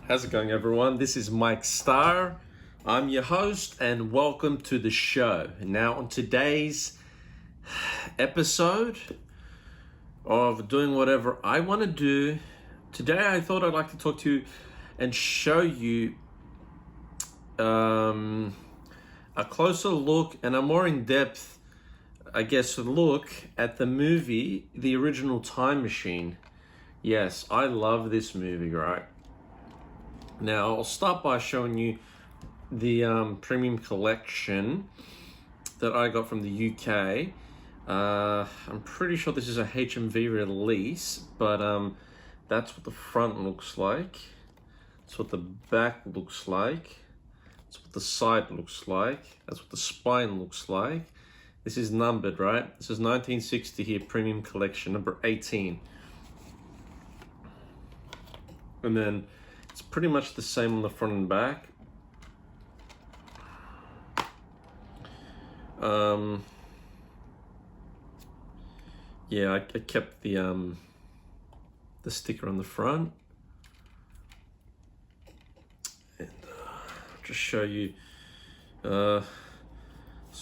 How's it going, everyone? This is Mike Starr. I'm your host, and welcome to the show. Now, on today's episode of Doing Whatever I Want to Do, today I thought I'd like to talk to you and show you a closer look and a more in-depth, look at the movie, the original Time Machine. Yes, I love this movie, right? Now, I'll start by showing you the premium collection that I got from the UK. I'm pretty sure this is a HMV release, but that's what the front looks like. That's what the back looks like. That's what the side looks like. That's what the spine looks like. This is numbered, right? This is 1960 here, premium collection, number 18. And then it's pretty much the same on the front and back. I kept the sticker on the front, and just show you. This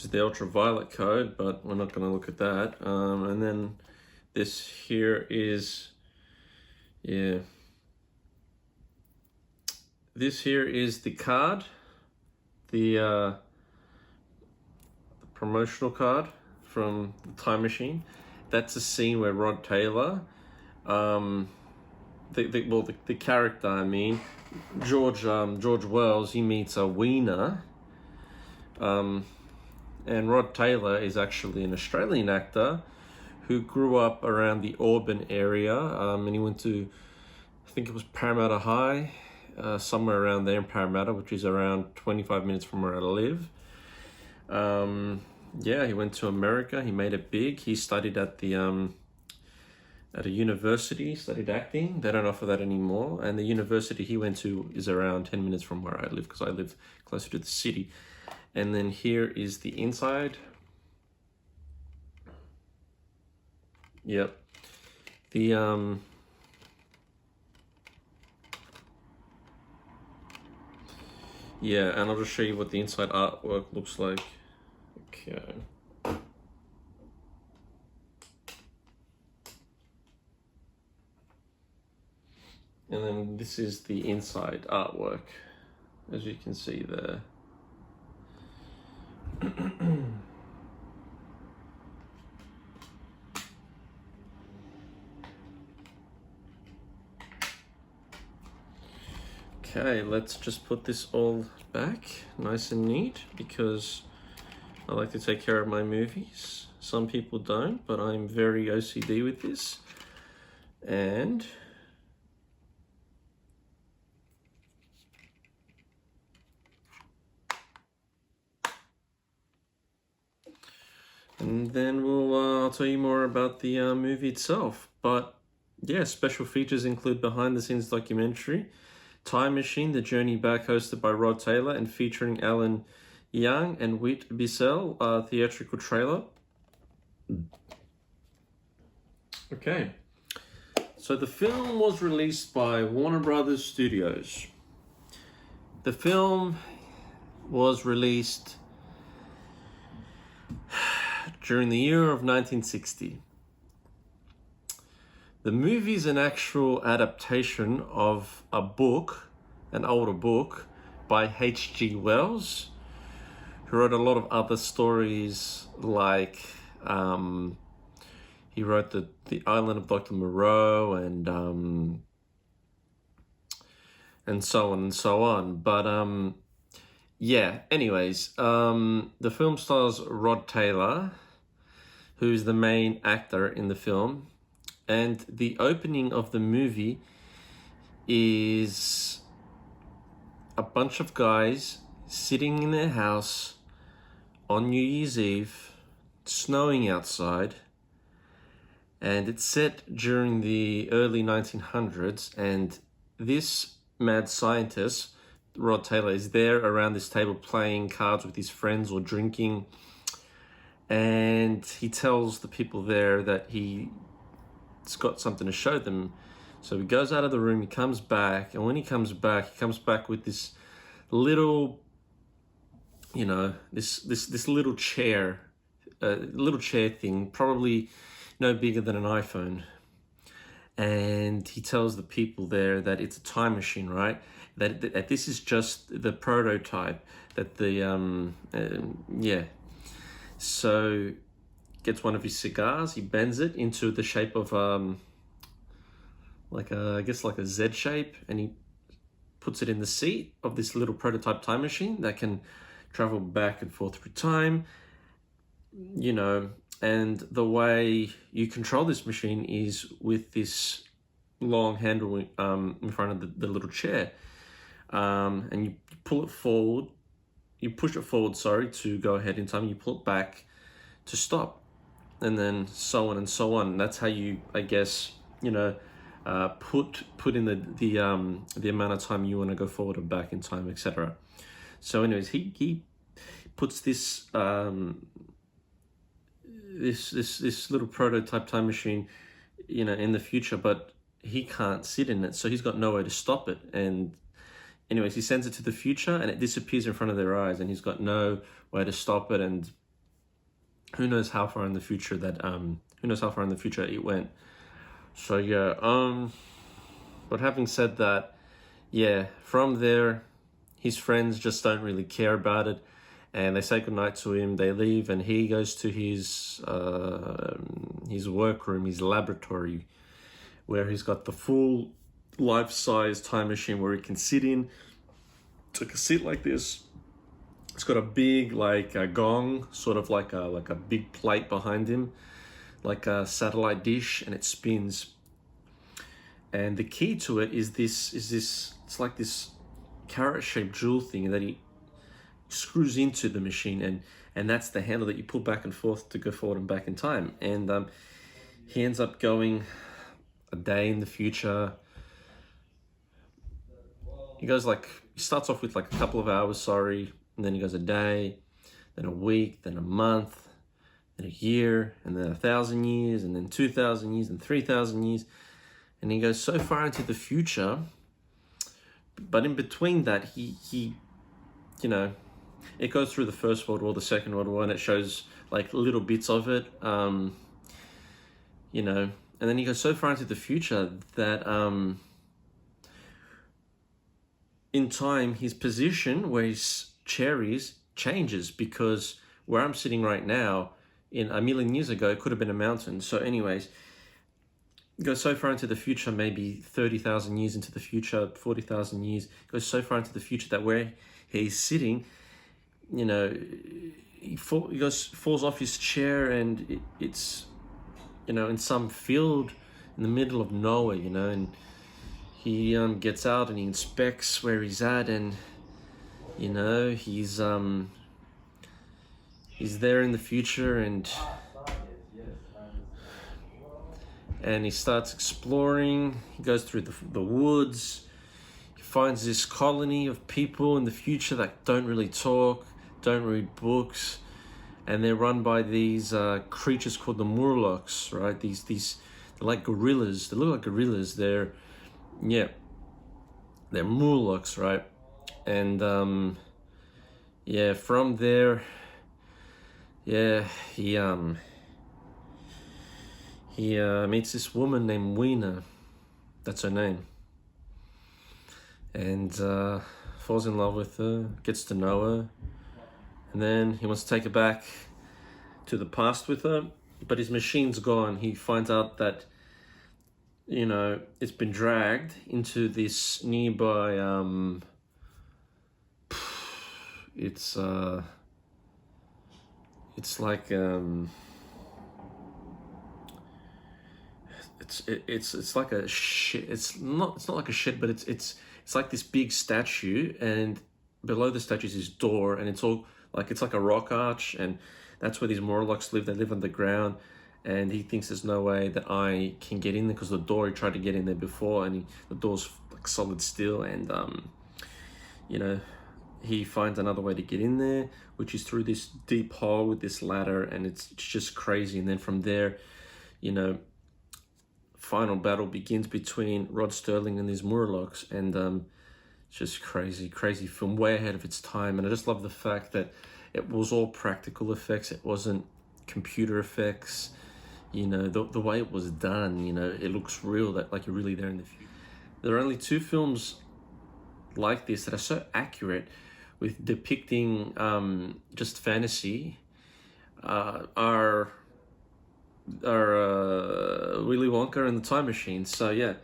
is the ultraviolet code, but we're not going to look at that. And then this here is, This here is the card, the promotional card from the Time Machine. That's a scene where Rod Taylor, the character, George Wells, he meets a Wiener, and Rod Taylor is actually an Australian actor who grew up around the Auburn area, and he went to, I think it was Parramatta High. Somewhere around there in Parramatta, which is around 25 minutes from where I live. He went to America. He made it big. He studied at a university, studied acting. They don't offer that anymore. And the university he went to is around 10 minutes from where I live, because I live closer to the city. And then here is the inside. Yep. And I'll just show you what the inside artwork looks like. Okay. And then this is the inside artwork, as you can see there. Okay, let's just put this all back nice and neat, because I like to take care of my movies. Some people don't, but I'm very OCD with this. And then I'll tell you more about the movie itself. But yeah, special features include behind-the-scenes documentary, Time Machine, The Journey Back, hosted by Rod Taylor and featuring Alan Young and Whit Bissell, theatrical trailer. Okay, so the film was released by Warner Brothers Studios. The film was released during the year of 1960. The movie is an actual adaptation of a book, an older book, by H.G. Wells, who wrote a lot of other stories, like he wrote the Island of Dr. Moreau and so on and so on. But the film stars Rod Taylor, who's the main actor in the film. And the opening of the movie is a bunch of guys sitting in their house on New Year's Eve, snowing outside, and it's set during the early 1900s, and this mad scientist, Rod Taylor, is there around this table playing cards with his friends or drinking, and he tells the people there that he's got something to show them. So he goes out of the room, he comes back, and when he comes back with this little, you know, this little chair thing, probably no bigger than an iPhone. And he tells the people there that it's a time machine, right? That this is just the prototype. That the yeah. So gets one of his cigars, he bends it into the shape of like I guess like a Z shape, and he puts it in the seat of this little prototype time machine that can travel back and forth through time, you know. And the way you control this machine is with this long handle in front of the little chair, and you pull it forward, you push it forward, sorry, to go ahead in time, you pull it back to stop, and then so on and so on. That's how you, I guess, you know, put in the amount of time you want to go forward or back in time, etc. So anyways, he puts this this little prototype time machine, you know, in the future, but he can't sit in it, so he's got no way to stop it. And anyways, he sends it to the future, and it disappears in front of their eyes, and he's got no way to stop it. And who knows how far in the future it went. So yeah, but having said that, yeah, from there, his friends just don't really care about it, and they say goodnight to him, they leave, and he goes to his workroom, his laboratory, where he's got the full life-size time machine where he can sit in. Took a seat like this. It's got a big, like a gong, sort of like a big plate behind him, like a satellite dish, and it spins. And the key to it is this. It's like this carrot-shaped jewel thing that he screws into the machine, and that's the handle that you pull back and forth to go forward and back in time. And he ends up going a day in the future. He starts off with like a couple of hours, sorry, and then he goes a day, then a week, then a month, then a year, and then 1,000 years, and then 2,000 years, and 3,000 years. And he goes so far into the future, but in between that, he you know, it goes through the First World War, the Second World War, and it shows like little bits of it, you know. And then he goes so far into the future that in time, his position where his chair is changes, because where I'm sitting right now, in a million years ago, it could have been a mountain. So anyways, goes so far into the future, maybe 30,000 years into the future, 40,000 years, goes so far into the future that where he's sitting, you know, he falls off his chair, and it's, you know, in some field in the middle of nowhere, you know, and he gets out and he inspects where he's at, and, you know, he's there in the future, and he starts exploring. He goes through the woods. He finds this colony of people in the future that don't really talk, don't read books, and they're run by these creatures called the Murlocs, right? These they're like gorillas. They look like gorillas. They're Murlocs, right? And yeah, from there, yeah, he meets this woman named Weena. That's her name. And falls in love with her, gets to know her, and then he wants to take her back to the past with her, but his machine's gone. He finds out that, you know, it's been dragged into this nearby it's like it's like a shed. It's not like a shed, but it's like this big statue, and below the statue is this door, and it's all like, it's like a rock arch, and that's where these Morlocks live. They live underground, and he thinks there's no way that I can get in there, because the door, he tried to get in there before, and the door's like solid steel, and you know, he finds another way to get in there, which is through this deep hole with this ladder, and it's just crazy. And then from there, you know, final battle begins between Rod Sterling and these Morlocks, and it's just crazy film, way ahead of its time. And I just love the fact that it was all practical effects. It wasn't computer effects. You know, the way it was done, you know, it looks real, that like you're really there in the future. There are only two films like this that are so accurate with depicting just fantasy are Willy Wonka and the Time Machine. So yeah,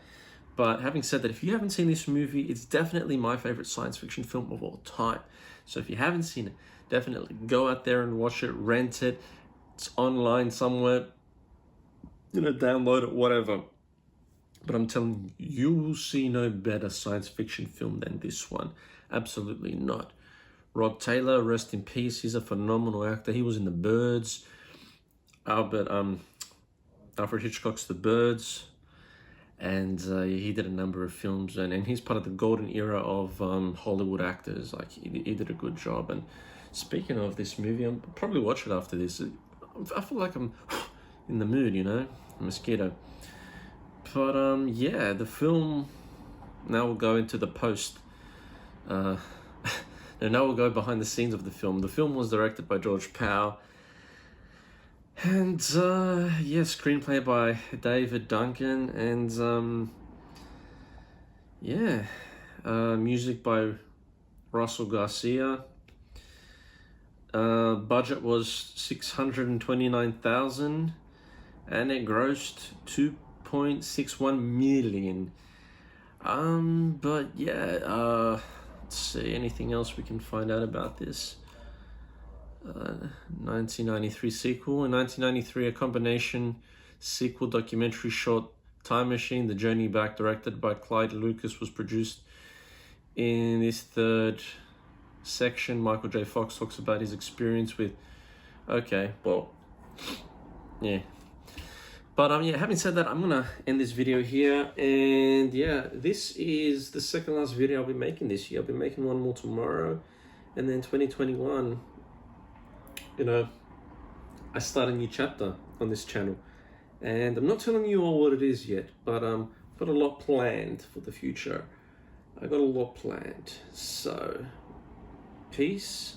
but having said that, if you haven't seen this movie, it's definitely my favorite science fiction film of all time. So if you haven't seen it, definitely go out there and watch it, rent it. It's online somewhere, you know, download it, whatever. But I'm telling you, you will see no better science fiction film than this one. Absolutely not. Rod Taylor, rest in peace. He's a phenomenal actor. He was in The Birds. Alfred Hitchcock's The Birds. And he did a number of films. And he's part of the golden era of Hollywood actors. Like, he did a good job. And speaking of this movie, I'll probably watch it after this. I feel like I'm in the mood, you know? A mosquito. But yeah, the film, now we'll go into the post. Now we'll go behind the scenes of the film. The film was directed by George Powell. And yeah, screenplay by David Duncan. And yeah, music by Russell Garcia. Budget was $629,000 and it grossed $2.61 million. But yeah, let's see, anything else we can find out about this? 1993 sequel. In 1993, a combination sequel documentary short Time Machine, The Journey Back, directed by Clyde Lucas, was produced. In this third section, Michael J. Fox talks about his experience with... Okay, well, yeah. But yeah, having said that, I'm gonna end this video here. And yeah, this is the second last video I'll be making this year. I'll be making one more tomorrow. And then 2021, you know, I start a new chapter on this channel. And I'm not telling you all what it is yet, but I've got a lot planned for the future. I got a lot planned. So, peace.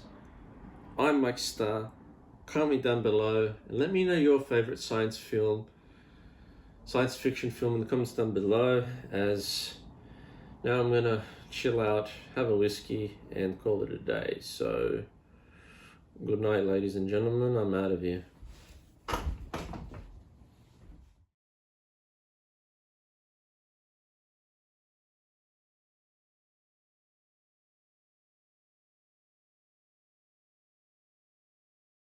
I'm Mike Starr. Comment down below and let me know your favorite science fiction film in the comments down below. As now I'm gonna chill out, have a whiskey, and call it a day. So, good night, ladies and gentlemen. I'm out of here.